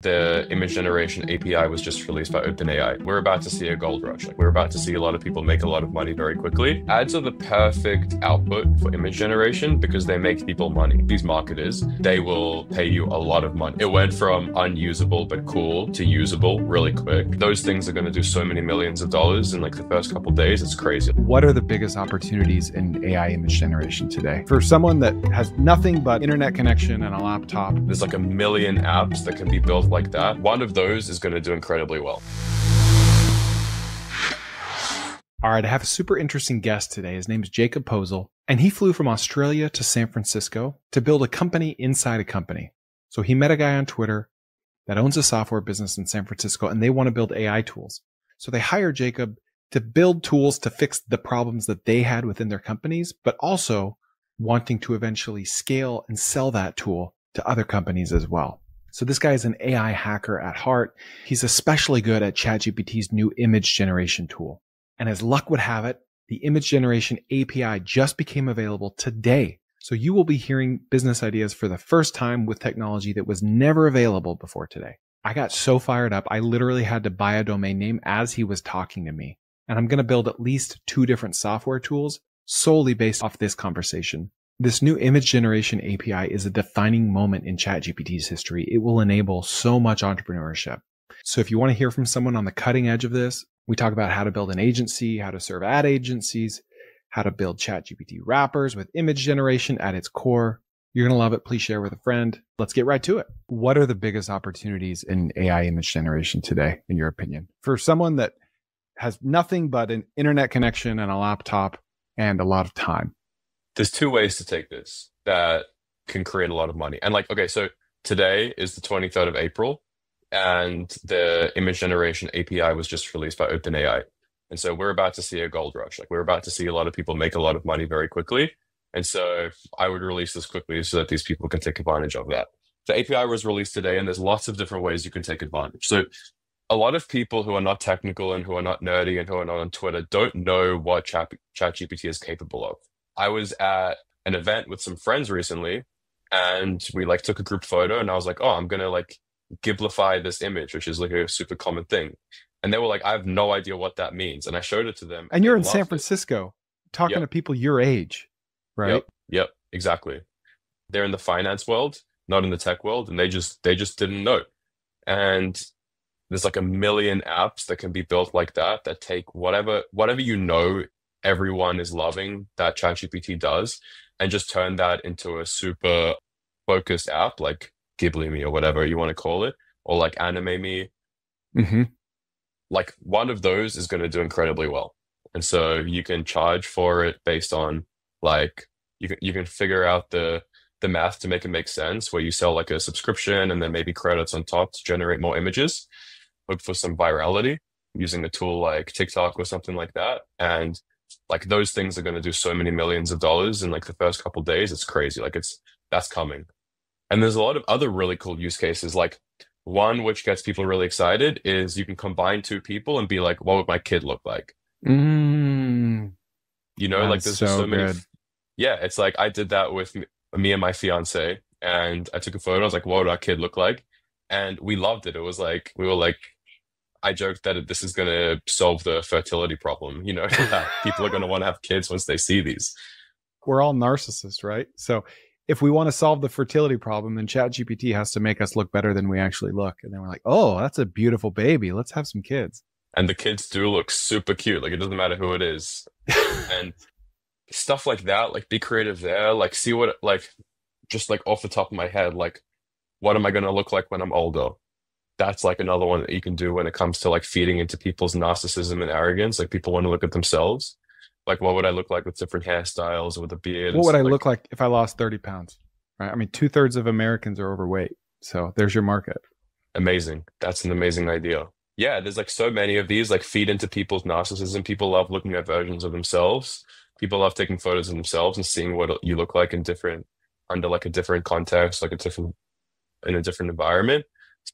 the image generation API was just released by OpenAI. We're about to see a gold rush. Like, we're about to see a lot of people make a lot of money very quickly. Ads are the perfect output for image generation because they make people money. These marketers, they will pay you a lot of money. It went from unusable but cool to usable really quick. Those things are going to do so many millions of dollars in like the first couple of days. It's crazy. What are the biggest opportunities in AI image generation today? For someone that has nothing but internet connection and a laptop. There's like a million apps that can be built like that. One of those is going to do incredibly well. All right, I have a super interesting guest today. His name is Jacob Posel, and he flew from Australia to San Francisco to build a company inside a company. So he met a guy on Twitter that owns a software business in San Francisco, and they want to build AI tools. So they hired Jacob to build tools to fix the problems that they had within their companies, but also wanting to eventually scale and sell that tool to other companies as well. So this guy is an AI hacker at heart. He's especially good at ChatGPT's new image generation tool. And as luck would have it, the image generation API just became available today. So you will be hearing business ideas for the first time with technology that was never available before today. I got so fired up, I literally had to buy a domain name as he was talking to me. And I'm going to build at least 2 different software tools solely based off this conversation. This new image generation API is a defining moment in ChatGPT's history. It will enable so much entrepreneurship. So if you want to hear from someone on the cutting edge of this, we talk about how to build an agency, how to serve ad agencies, how to build ChatGPT wrappers with image generation at its core. You're going to love it. Please share with a friend. Let's get right to it. What are the biggest opportunities in AI image generation today, in your opinion? For someone that has nothing but an internet connection and a laptop and a lot of time. There's 2 ways to take this that can create a lot of money. And like, okay, so today is the 23rd of April, and the image generation API was just released by OpenAI. And so we're about to see a gold rush. Like, we're about to see a lot of people make a lot of money very quickly. And so I would release this quickly so that these people can take advantage of that. The API was released today, and there's lots of different ways you can take advantage. So a lot of people who are not technical and who are not nerdy and who are not on Twitter don't know what ChatGPT is capable of. I was at an event with some friends recently, and we like took a group photo, and I was like, oh, I'm going to like giblify this image, which is like a super common thing. And they were like, I have no idea what that means. And I showed it to them. And you're in San Francisco talking to people your age, right? Yep, exactly. They're in the finance world, not in the tech world. And they just didn't know. And there's like a million apps that can be built like that take whatever everyone is loving that ChatGPT does, and just turn that into a super focused app like Ghibli Me or whatever you want to call it, or like Anime Me. Mm-hmm. Like, one of those is going to do incredibly well. And so you can charge for it based on like, you can figure out the math to make it make sense, where you sell like a subscription and then maybe credits on top to generate more images, look for some virality using a tool like TikTok or something like that. And like, those things are going to do so many millions of dollars in like the first couple of days. It's crazy. Like, that's coming. And there's a lot of other really cool use cases. Like, one which gets people really excited is you can combine 2 people and be like, what would my kid look like? You know, like there's so just so many. good. Yeah, it's like I did that with me and my fiance, and I took a photo. I was like, what would our kid look like? And we loved it. It was like, we were like, I joked that this is going to solve the fertility problem, you know, that people are going to want to have kids once they see these. We're all narcissists, right? So if we want to solve the fertility problem, then ChatGPT has to make us look better than we actually look. And then we're like, oh, that's a beautiful baby. Let's have some kids. And the kids do look super cute. Like, it doesn't matter who it is. And stuff like that, like, be creative there. Like, see what, like, just like off the top of my head, like, what am I going to look like when I'm older? That's like another one that you can do when it comes to like feeding into people's narcissism and arrogance. Like, people want to look at themselves. Like, what would I look like with different hairstyles or with a beard? What would I look like if I lost 30 pounds? Right? I mean, 2/3 of Americans are overweight. So there's your market. Amazing. That's an amazing idea. Yeah, there's like so many of these, like, feed into people's narcissism. People love looking at versions of themselves. People love taking photos of themselves and seeing what you look like under like a different context, like in a different environment.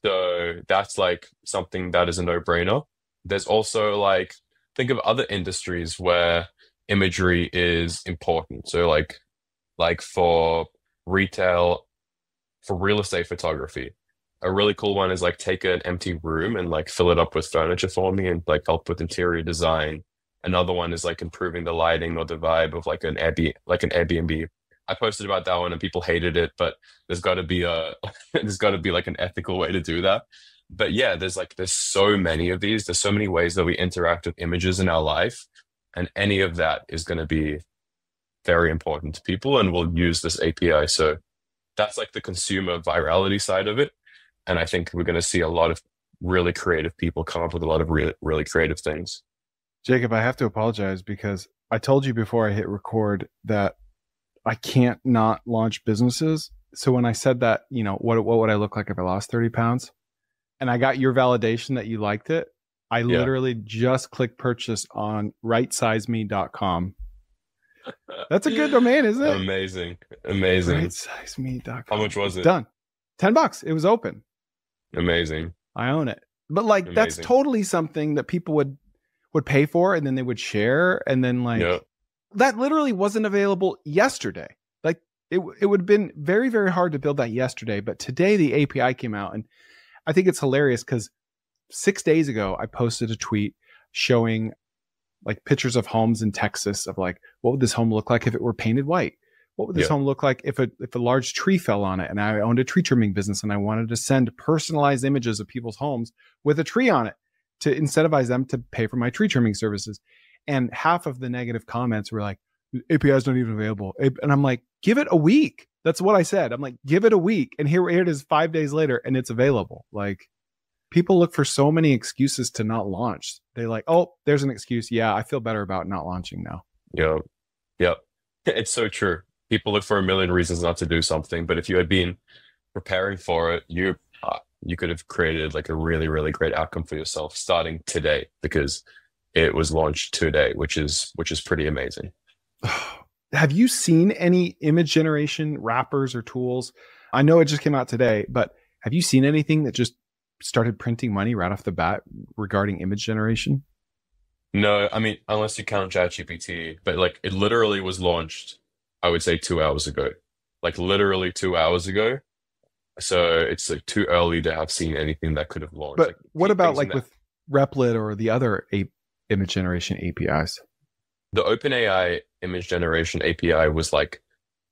So that's like something that is a no-brainer. There's also like, think of other industries where imagery is important. So like for retail, for real estate photography, a really cool one is like take an empty room and like fill it up with furniture for me and like help with interior design. Another one is like improving the lighting or the vibe of like an Airbnb. I posted about that one and people hated it, but there's got to be a there's got to be like an ethical way to do that. But yeah, there's so many of these. There's so many ways that we interact with images in our life, and any of that is going to be very important to people, and we'll use this API. So that's like the consumer virality side of it. And I think we're going to see a lot of really creative people come up with a lot of really creative things. Jacob, I have to apologize because I told you before I hit record that I can't not launch businesses. So when I said that, what would I look like if I lost 30 pounds? And I got your validation that you liked it. I Yeah. literally just clicked purchase on rightsizeme.com. That's a good domain, isn't it? Amazing. Amazing. Rightsizeme.com. How much was it? Done. $10. It was open. Amazing. I own it. But like that's Amazing. totally something that people would pay for, and then they would share, and then like Yeah. that literally wasn't available yesterday. Like it would have been very, very hard to build that yesterday, but today the API came out, and I think it's hilarious because 6 days ago I posted a tweet showing like pictures of homes in Texas of like, what would this home look like if it were painted white? What would this home look like if a large tree fell on it? And I owned a tree trimming business and I wanted to send personalized images of people's homes with a tree on it to incentivize them to pay for my tree trimming services. And half of the negative comments were like, API is not even available. And I'm like, give it a week. That's what I said. I'm like, give it a week. And here it is 5 days later and it's available. Like people look for so many excuses to not launch. They like, oh, there's an excuse. Yeah, I feel better about not launching now. Yeah. Yeah. It's so true. People look for a million reasons not to do something, but if you had been preparing for it, you could have created like a really, really great outcome for yourself starting today because it was launched today, which is pretty amazing. Have you seen any image generation wrappers or tools? I know it just came out today, but have you seen anything that just started printing money right off the bat regarding image generation? No, I mean, unless you count ChatGPT, but like it literally was launched, I would say 2 hours ago, like literally 2 hours ago. So it's like too early to have seen anything that could have launched. But Like what about like that, with Replit or the other image generation APIs? the OpenAI image generation API was like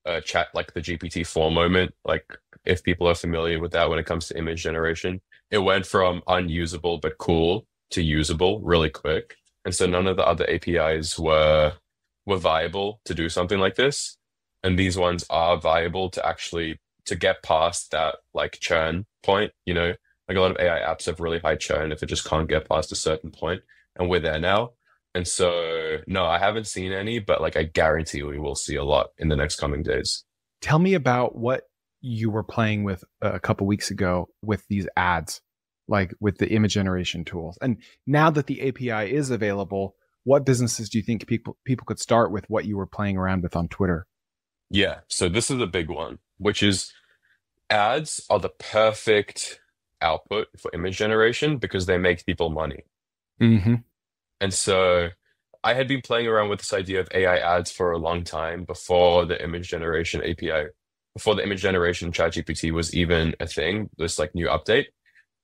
a chat, like the GPT-4 moment. Like if people are familiar with that when it comes to image generation, it went from unusable but cool to usable really quick. And so none of the other APIs were viable to do something like this. And these ones are viable to actually to get past that like churn point, like a lot of AI apps have really high churn if it just can't get past a certain point, and we're there now. And so no, I haven't seen any, but like I guarantee we will see a lot in the next coming days. Tell me about what you were playing with a couple weeks ago with these ads, like with the image generation tools. And now that the API is available, what businesses do you think people could start with what you were playing around with on Twitter? Yeah, so this is a big one, which is ads are the perfect output for image generation because they make people money. Mm-hmm. And so I had been playing around with this idea of AI ads for a long time before the image generation API, before the image generation ChatGPT was even a thing, this like new update.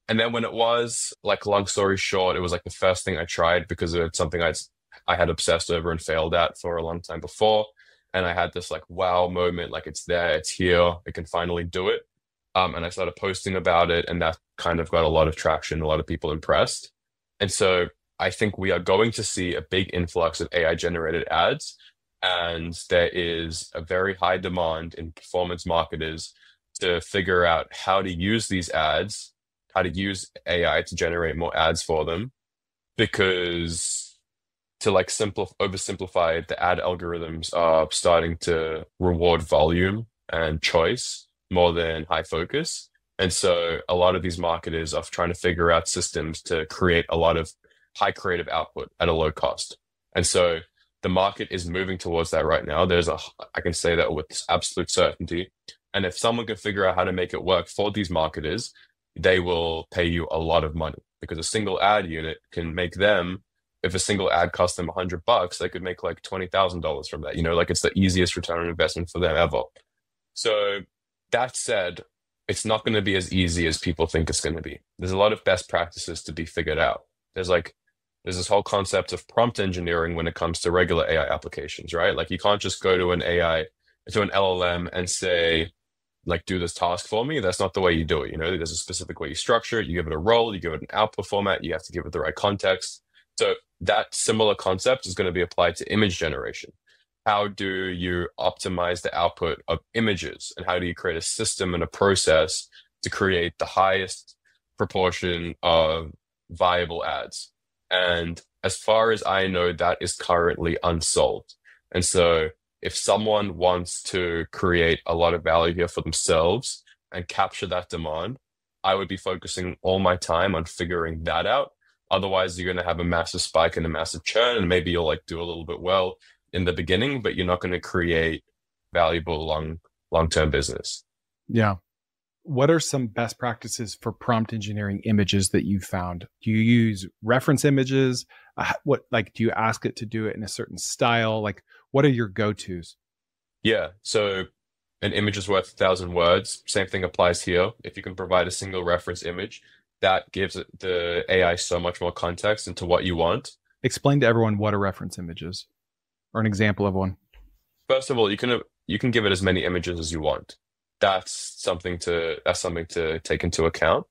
And then when it was, like, long story short, it was like the first thing I tried because it's something I had obsessed over and failed at for a long time before. And I had this like wow moment, like it's there, it's here, it can finally do it. And I started posting about it, and that kind of got a lot of traction, a lot of people impressed. And so I think we are going to see a big influx of AI generated ads. And there is a very high demand in performance marketers to figure out how to use these ads, how to use AI to generate more ads for them. Because to like oversimplify it, the ad algorithms are starting to reward volume and choice more than high focus. And so a lot of these marketers are trying to figure out systems to create a lot of high creative output at a low cost. And so the market is moving towards that right now. I can say that with absolute certainty. And if someone can figure out how to make it work for these marketers, they will pay you a lot of money, because a single ad unit can make them, if a single ad costs them $100, they could make like $20,000 from that. Like it's the easiest return on investment for them ever. So that said, it's not going to be as easy as people think it's going to be. There's a lot of best practices to be figured out. There's like there's this whole concept of prompt engineering when it comes to regular AI applications, right? Like you can't just go to an AI, to an LLM and say, like, do this task for me. That's not the way you do it. You know, there's a specific way you structure it. You give it a role, you give it an output format, you have to give it the right context. So that similar concept is going to be applied to image generation. How do you optimize the output of images? And how do you create a system and a process to create the highest proportion of viable ads? And as far as I know, that is currently unsolved. And so if someone wants to create a lot of value here for themselves and capture that demand, I would be focusing all my time on figuring that out. Otherwise, you're going to have a massive spike and a massive churn, and maybe you'll like do a little bit well in the beginning, but you're not going to create valuable long-term business. Yeah. What are some best practices for prompt engineering images that you've found? Do you use reference images? Do you ask it to do it in a certain style? Like, what are your go-tos? Yeah. So an image is worth 1,000 words. Same thing applies here. If you can provide a single reference image, that gives the AI so much more context into what you want. Explain to everyone what a reference image is, or an example of one. First of all, you can give it as many images as you want. That's something to take into account.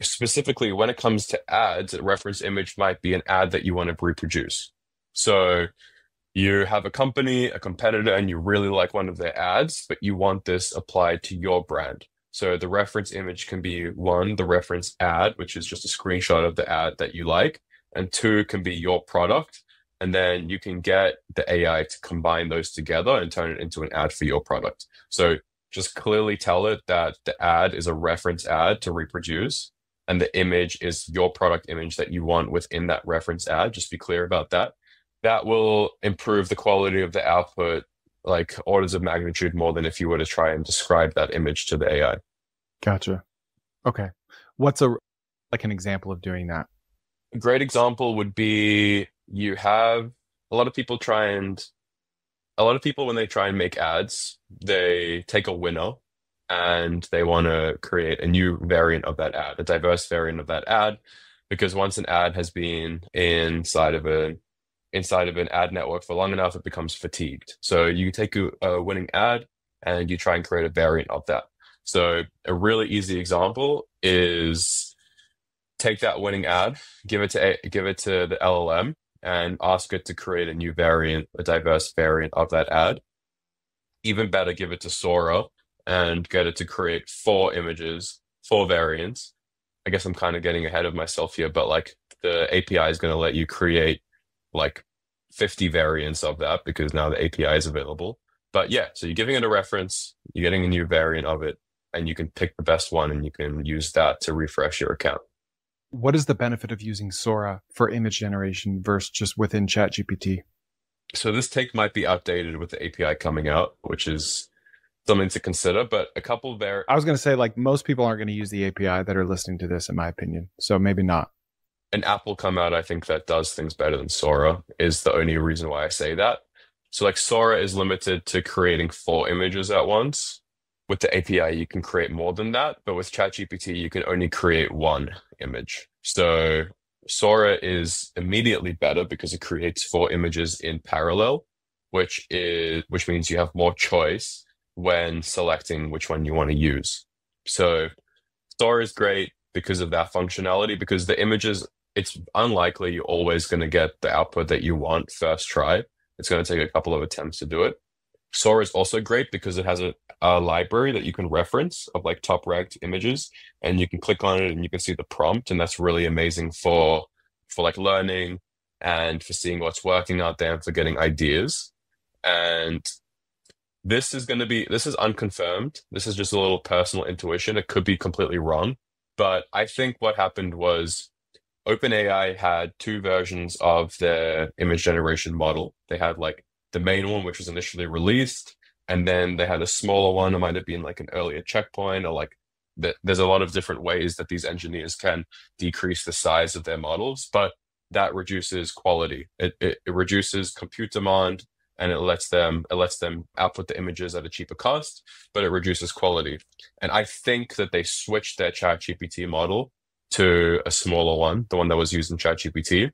Specifically, when it comes to ads, a reference image might be an ad that you want to reproduce. So you have a company, a competitor, and you really like one of their ads, but you want this applied to your brand. So the reference image can be one, the reference ad, which is just a screenshot of the ad that you like, and two can be your product. And then you can get the AI to combine those together and turn it into an ad for your product. So just clearly tell it that the ad is a reference ad to reproduce, and the image is your product image that you want within that reference ad. Just be clear about that. That will improve the quality of the output like orders of magnitude more than if you were to try and describe that image to the AI. Gotcha. Okay. What's an example of doing that? A great example would be you have a lot of people when they try and make ads, they take a winner and they want to create a new variant of that ad, a diverse variant of that ad, because once an ad has been inside of an ad network for long enough, it becomes fatigued. So you take a winning ad and you try and create a variant of that. So a really easy example is take that winning ad, give it to the LLM, and ask it to create a new variant, a diverse variant of that ad. Even better, give it to Sora and get it to create 4 images, 4 variants. I guess I'm kind of getting ahead of myself here, but like the API is going to let you create like 50 variants of that because now the API is available. But yeah, so you're giving it a reference, you're getting a new variant of it, and you can pick the best one and you can use that to refresh your account. What is the benefit of using Sora for image generation versus just within ChatGPT? So this take might be outdated with the API coming out, which is something to consider, but a couple there. I was going to say, like, most people aren't going to use the API that are listening to this, in my opinion. So maybe not. An app will come out, I think, that does things better than Sora is the only reason why I say that. So like Sora is limited to creating 4 images at once. With the API, you can create more than that, but with ChatGPT, you can only create 1 image. So Sora is immediately better because it creates 4 images in parallel, which means you have more choice when selecting which one you want to use. So Sora is great because of that functionality, because the images, it's unlikely you're always going to get the output that you want first try. It's going to take a couple of attempts to do it. Sora is also great because it has a library that you can reference of like top ranked images, and you can click on it and you can see the prompt, and that's really amazing for like learning and for seeing what's working out there and for getting ideas. And this is unconfirmed. This is just a little personal intuition. It could be completely wrong, but I think what happened was OpenAI had 2 versions of their image generation model. They had like the main one, which was initially released, and then they had a smaller one. It might have been like an earlier checkpoint, or like there's a lot of different ways that these engineers can decrease the size of their models, but that reduces quality. It reduces compute demand, and it lets them output the images at a cheaper cost, but it reduces quality. And I think that they switched their ChatGPT model to a smaller one, the one that was used in ChatGPT,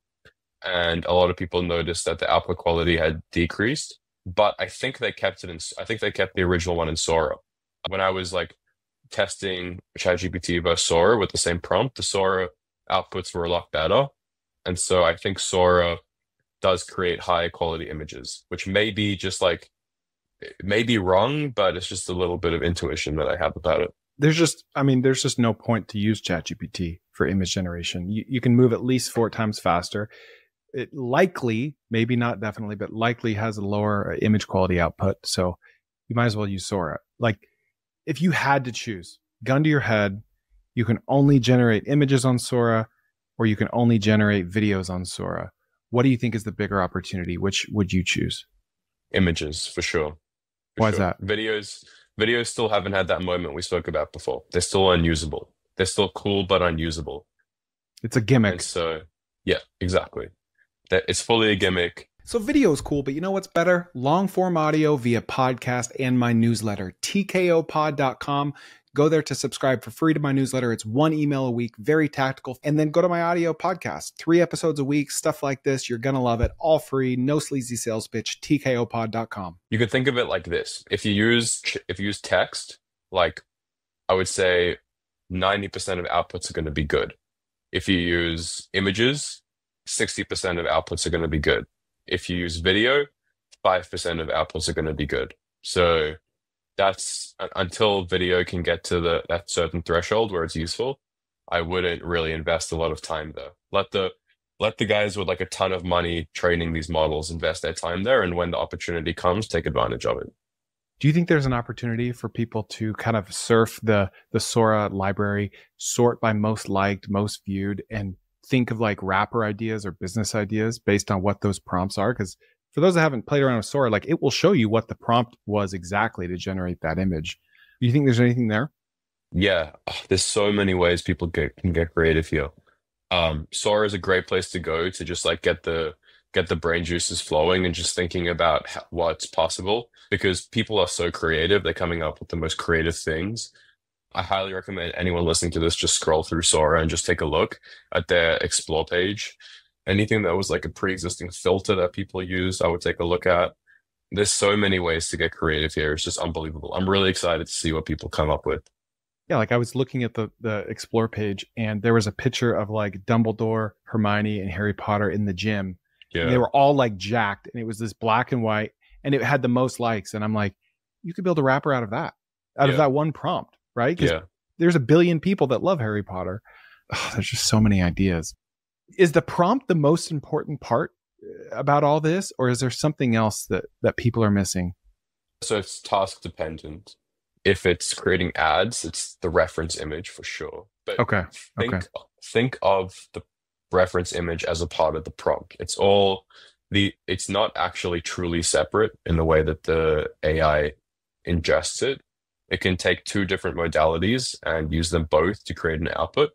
and a lot of people noticed that the output quality had decreased. But I think they kept the original one in Sora. When I was like testing ChatGPT versus Sora with the same prompt, the Sora outputs were a lot better. And so I think Sora does create high quality images, which may be just like, it may be wrong, but it's just a little bit of intuition that I have about it. There's just no point to use ChatGPT for image generation. You can move at least 4 times faster. It likely, maybe not definitely, but likely has a lower image quality output. So you might as well use Sora. Like, if you had to choose, gun to your head, you can only generate images on Sora or you can only generate videos on Sora. What do you think is the bigger opportunity? Which would you choose? Images, for sure. For Why is sure. that? Videos still haven't had that moment we spoke about before. They're still unusable. They're still cool, but unusable. It's a And gimmick. so, yeah, exactly. That it's fully a gimmick. So video is cool, but you know what's better? Long form audio via podcast and my newsletter, tkopod.com. Go there to subscribe for free to my newsletter. It's 1 email a week, very tactical. And then go to my audio podcast, 3 episodes a week, stuff like this. You're going to love it. All free, no sleazy sales pitch, tkopod.com. You could think of it like this. If you use text, like I would say 90% of outputs are going to be good. If you use images, 60% of outputs are going to be good. If you use video, 5% of outputs are going to be good. So that's until video can get to that certain threshold where it's useful. I wouldn't really invest a lot of time there. Let the guys with like a ton of money training these models invest their time there, and when the opportunity comes, take advantage of it. Do you think there's an opportunity for people to kind of surf the Sora library, sort by most liked, most viewed, and think of like wrapper ideas or business ideas based on what those prompts are? Because for those that haven't played around with Sora, like it will show you what the prompt was exactly to generate that image. Do you think there's anything there? Yeah, there's so many ways people can get creative here. Sora is a great place to go to just like get the brain juices flowing and just thinking about what's possible, because people are so creative. They're coming up with the most creative things. I highly recommend anyone listening to this just scroll through Sora and just take a look at their explore page. Anything that was like a pre-existing filter that people use, I would take a look at. There's so many ways to get creative here. It's just unbelievable. I'm really excited to see what people come up with. Yeah, like I was looking at the explore page and there was a picture of like Dumbledore, Hermione, and Harry Potter in the gym. And they Yeah. were all like jacked. And it was this black and white and it had the most likes. And I'm like, you could build a wrapper out of that, out of Yeah. that one prompt, right? Because Yeah. there's a billion people that love Harry Potter. Oh, there's just so many ideas. Is the prompt the most important part about all this? Or is there something else that people are missing? So it's task dependent. If it's creating ads, it's the reference image for sure. But Okay. Okay. think think of the reference image as a part of the prompt. It's not actually truly separate in the way that the AI ingests it. It can take 2 different modalities and use them both to create an output.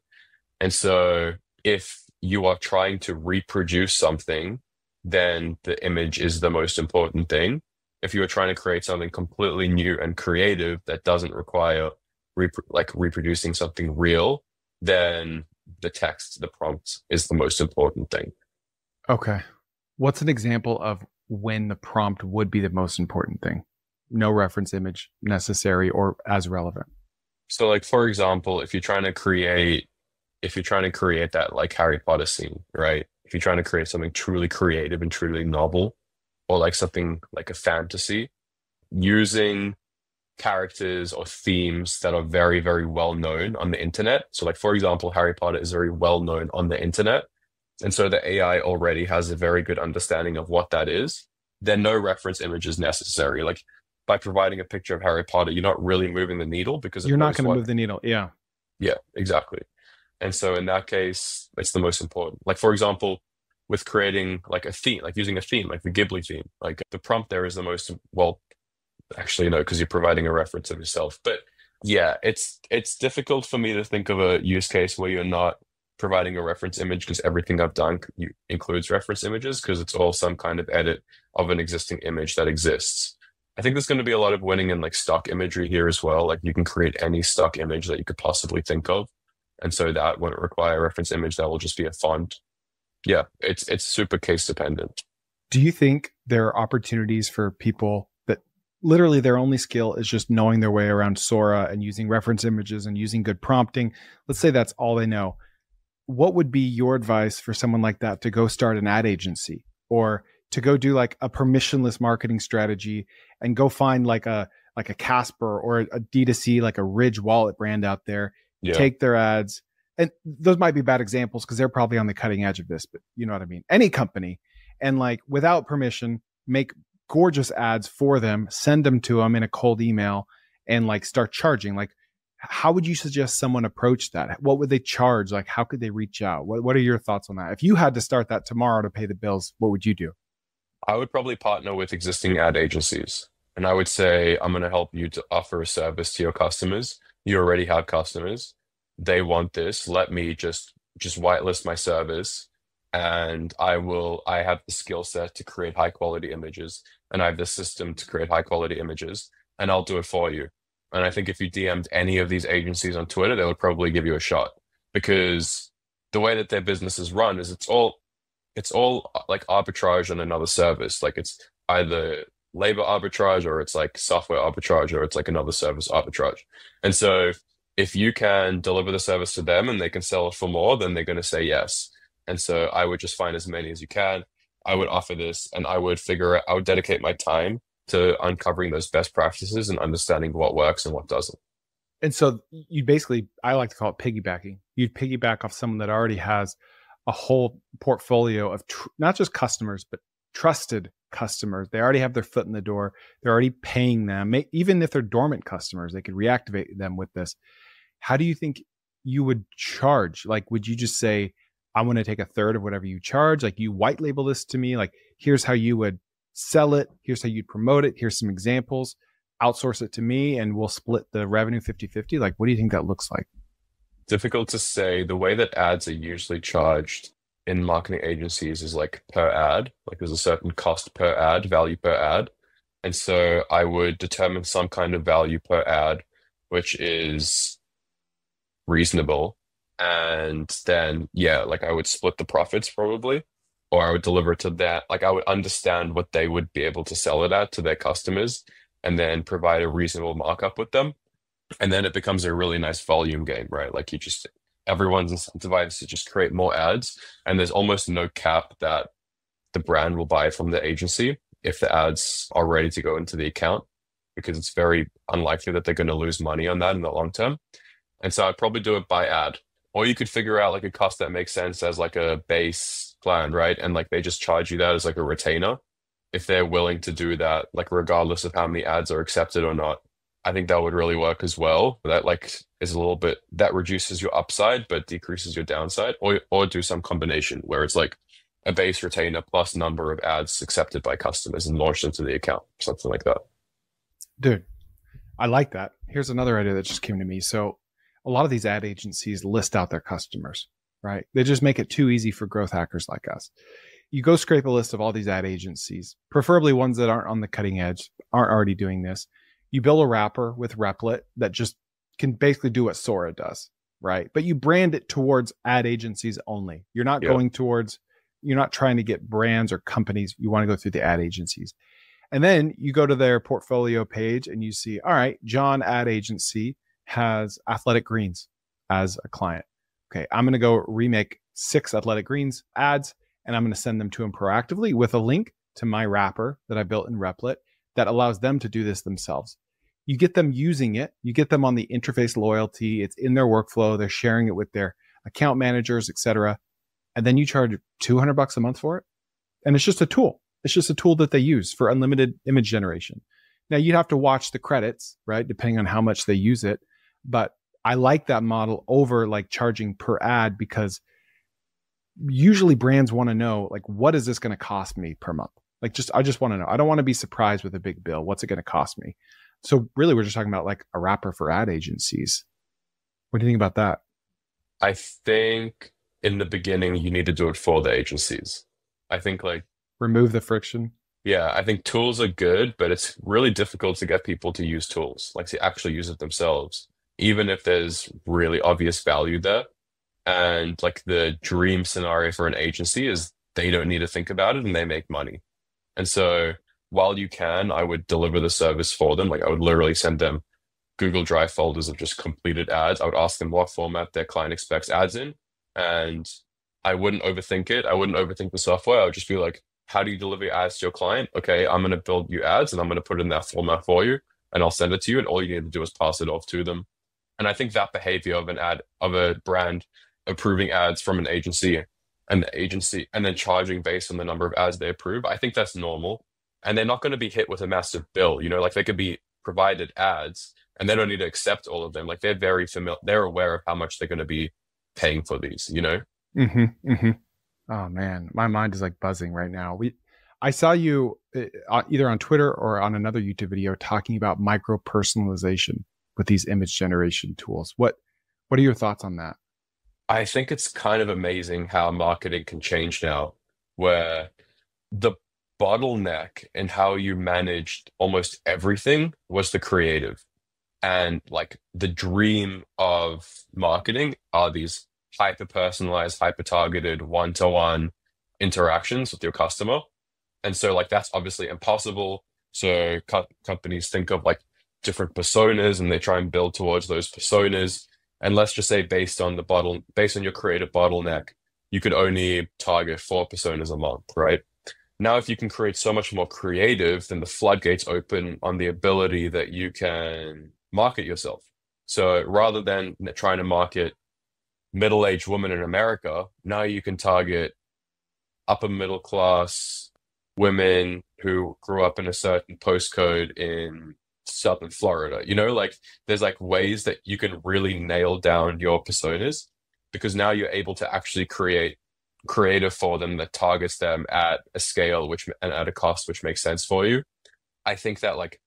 And so if you are trying to reproduce something, then the image is the most important thing. If you are trying to create something completely new and creative that doesn't require reproducing something real, then the text, the prompt is the most important thing. Okay. What's an example of when the prompt would be the most important thing? No reference image necessary or as relevant. So like for example, if you're trying to create that like Harry Potter scene, right? If you're trying to create something truly creative and truly novel, or like something like a fantasy, using characters or themes that are very, very well known on the internet. So, like for example, Harry Potter is very well known on the internet. And so the AI already has a very good understanding of what that is. Then no reference image is necessary. Like by providing a picture of Harry Potter, you're not really moving the needle because it You're not knows going to what. move the needle. Yeah. Yeah, exactly. And so in that case, it's the most important. Like for example, with creating like a theme, like using a theme, like the Ghibli theme, like the prompt there is the most, well, actually no, because you're providing a reference of yourself. But yeah, it's difficult for me to think of a use case where you're not providing a reference image because everything I've done includes reference images because it's all some kind of edit of an existing image that exists. I think there's going to be a lot of winning in like stock imagery here as well. Like you can create any stock image that you could possibly think of. And so that won't require a reference image. That will just be a font. Yeah, it's super case dependent. Do you think there are opportunities for people that literally their only skill is just knowing their way around Sora and using reference images and using good prompting? Let's say that's all they know. What would be your advice for someone like that to go start an ad agency or to go do like a permissionless marketing strategy and go find like a Casper or a D2C, like a Ridge wallet brand out there, Yeah. take their ads. And those might be bad examples because they're probably on the cutting edge of this, but you know what I mean? Any company, and like without permission, make gorgeous ads for them, send them to them in a cold email and like start charging. Like, how would you suggest someone approach that? What would they charge? Like, how could they reach out? What are your thoughts on that? If you had to start that tomorrow to pay the bills, what would you do? I would probably partner with existing ad agencies. And I would say, I'm going to help you to offer a service to your customers. You already have customers. They want this. Let me just whitelist my service. And I have the skill set to create high quality images. And I have the system to create high quality images. And I'll do it for you. And I think if you DM'd any of these agencies on Twitter, they would probably give you a shot because the way that their business is run is it's all like arbitrage on another service. Like it's either labor arbitrage or it's like software arbitrage or it's like another service arbitrage. And so if you can deliver the service to them and they can sell it for more, then they're going to say yes. And so I would just find as many as you can. I would offer this and I would dedicate my time to uncovering those best practices and understanding what works and what doesn't. And so you basically, I like to call it piggybacking. You'd piggyback off someone that already has a whole portfolio of not just customers, but trusted customers. They already have their foot in the door. They're already paying them. Even if they're dormant customers, they could reactivate them with this. How do you think you would charge? Like, would you just say, I want to take a third of whatever you charge? Like, you white label this to me. Like, here's how you would sell it. Here's how you'd promote it. Here's some examples. Outsource it to me and we'll split the revenue 50-50. Like, what do you think that looks like? Difficult to say. The way that ads are usually charged in marketing agencies is like per ad. Like there's a certain cost per ad, value per ad. And so I would determine some kind of value per ad, which is reasonable. And then, yeah, like I would split the profits probably, or I would deliver to that. Like I would understand what they would be able to sell it at to their customers and then provide a reasonable markup with them. And then it becomes a really nice volume game, right? Like everyone's incentivized to just create more ads, and there's almost no cap that the brand will buy from the agency if the ads are ready to go into the account, because it's very unlikely that they're going to lose money on that in the long term. And so I'd probably do it by ad, or you could figure out like a cost that makes sense as like a base plan, right? And like they just charge you that as like a retainer if they're willing to do that, like regardless of how many ads are accepted or not. I think that would really work as well. That like is a little bit that reduces your upside but decreases your downside, or do some combination where it's like a base retainer plus number of ads accepted by customers and launched into the account, something like that. Dude, I like that. Here's another idea that just came to me. So a lot of these ad agencies list out their customers, right? They just make it too easy for growth hackers like us. You go scrape a list of all these ad agencies, preferably ones that aren't on the cutting edge, aren't already doing this. You build a wrapper with Replit that just can basically do what Sora does, right? But you brand it towards ad agencies only. You're not going towards, you're not trying to get brands or companies. You want to go through the ad agencies. And then you go to their portfolio page and you see, all right, John Ad Agency has Athletic Greens as a client. Okay, I'm going to go remake 6 Athletic Greens ads and I'm going to send them to him proactively with a link to my wrapper that I built in Replit that allows them to do this themselves. You get them using it. You get them on the interface loyalty. It's in their workflow. They're sharing it with their account managers, etc. And then you charge $200 a month for it. And it's just a tool. It's just a tool that they use for unlimited image generation. Now you'd have to watch the credits, right? Depending on how much they use it. But I like that model over like charging per ad because usually brands want to know like, what is this going to cost me per month? Like I just want to know. I don't want to be surprised with a big bill. What's it going to cost me? So really, we're just talking about like a wrapper for ad agencies. What do you think about that? I think in the beginning, you need to do it for the agencies. I think like, Remove the friction. yeah, I think tools are good, but it's really difficult to get people to use tools, like to actually use it themselves, even if there's really obvious value there. And like the dream scenario for an agency is they don't need to think about it and they make money. And so while you can, I would deliver the service for them. Like I would literally send them Google Drive folders of just completed ads. I would ask them what format their client expects ads in, and I wouldn't overthink it. I wouldn't overthink the software. I would just be like, how do you deliver your ads to your client? Okay, I'm going to build you ads and I'm going to put it in that format for you, and I'll send it to you. And all you need to do is pass it off to them. And I think that behavior of an ad, of a brand approving ads from an agency and the agency and then charging based on the number of ads they approve, I think that's normal. And they're not going to be hit with a massive bill. Like they could be provided ads and they don't need to accept all of them. Like they're very familiar, they're aware of how much they're going to be paying for these. Hmm. Hmm. Oh man, my mind is like buzzing right now. I saw you either on Twitter or on another YouTube video talking about micro personalization with these image generation tools. What are your thoughts on that? I think it's kind of amazing how marketing can change now, where the bottleneck in how you managed almost everything was the creative. And like the dream of marketing are these hyper personalized, hyper targeted, one-to-one interactions with your customer. And so like that's obviously impossible. So companies think of like different personas and they try and build towards those personas. And let's just say based on your creative bottleneck, you could only target 4 personas a month, right? Now, if you can create so much more creative, then the floodgates open on the ability that you can market yourself. So rather than trying to market middle-aged women in America, now you can target upper middle class women who grew up in a certain postcode in Southern Florida. Like there's like ways that you can really nail down your personas because now you're able to actually create creative for them that targets them at a scale and at a cost which makes sense for you. I think that like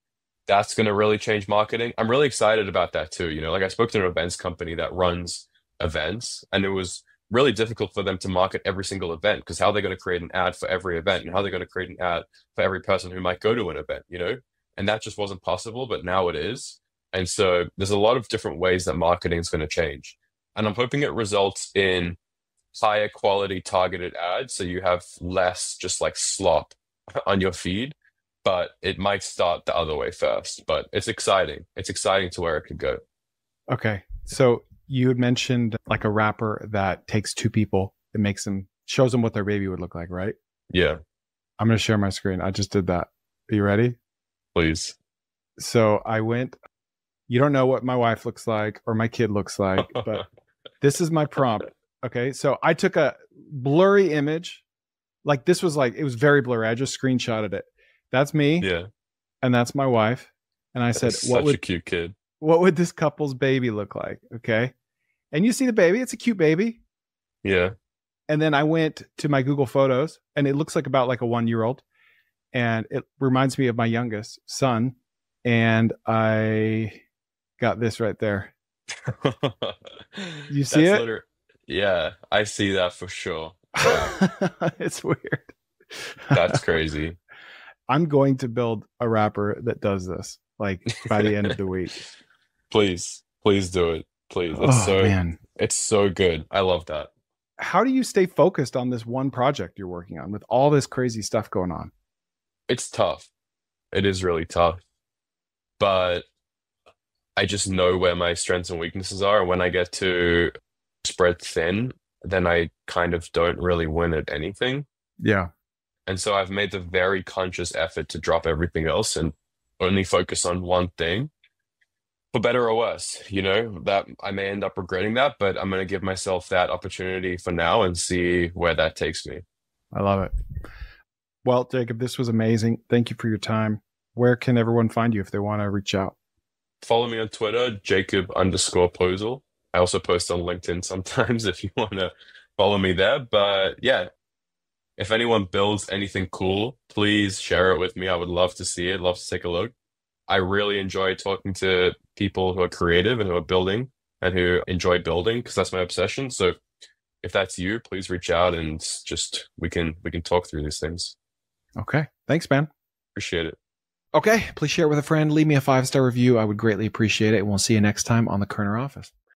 that's going to really change marketing. I'm really excited about that too. Like I spoke to an events company that runs events, and it was really difficult for them to market every single event because how are they going to create an ad for every event and how are they going to create an ad for every person who might go to an event. And that just wasn't possible, but now it is. And so there's a lot of different ways that marketing is going to change. And I'm hoping it results in higher quality targeted ads so you have less just like slop on your feed, but it might start the other way first. But it's exciting. It's exciting to where it could go. Okay. So you had mentioned like a rapper that takes two people and shows them what their baby would look like, right? Yeah, I'm going to share my screen. I just did that. Are you ready? please. So you don't know what my wife looks like or my kid looks like, but this is my prompt. Okay. So I took a blurry image. Like this was like, it was very blurry. I just screenshotted it. That's me. Yeah, And that's my wife. And I said, that's such a cute kid. what would this couple's baby look like? Okay. And you see the baby. It's a cute baby. Yeah. And then I went to my Google Photos and it looks like about like a 1-year-old. And it reminds me of my youngest son. And I got this right there. You see That's it? literally, yeah, I see that for sure. Yeah, It's weird. that's crazy. I'm going to build a wrapper that does this like by the end of the week. Please do it. Please. Oh man. It's so good. I love that. How do you stay focused on this one project you're working on with all this crazy stuff going on? It's tough. It is really tough. But I just know where my strengths and weaknesses are. And when I get to spread thin, then I kind of don't really win at anything. Yeah. And so I've made the very conscious effort to drop everything else and only focus on one thing, for better or worse. That I may end up regretting that, but I'm going to give myself that opportunity for now and see where that takes me. I love it. Well, Jacob, this was amazing. Thank you for your time. Where can everyone find you if they want to reach out? Follow me on Twitter, Jacob_Posel. I also post on LinkedIn sometimes if you want to follow me there. But yeah, if anyone builds anything cool, please share it with me. I would love to see it, love to take a look. I really enjoy talking to people who are creative and who are building and who enjoy building because that's my obsession. So if that's you, please reach out and just we can talk through these things. Okay. Thanks, man. Appreciate it. Okay. Please share it with a friend. Leave me a 5-star review. I would greatly appreciate it. And we'll see you next time on the Koerner Office.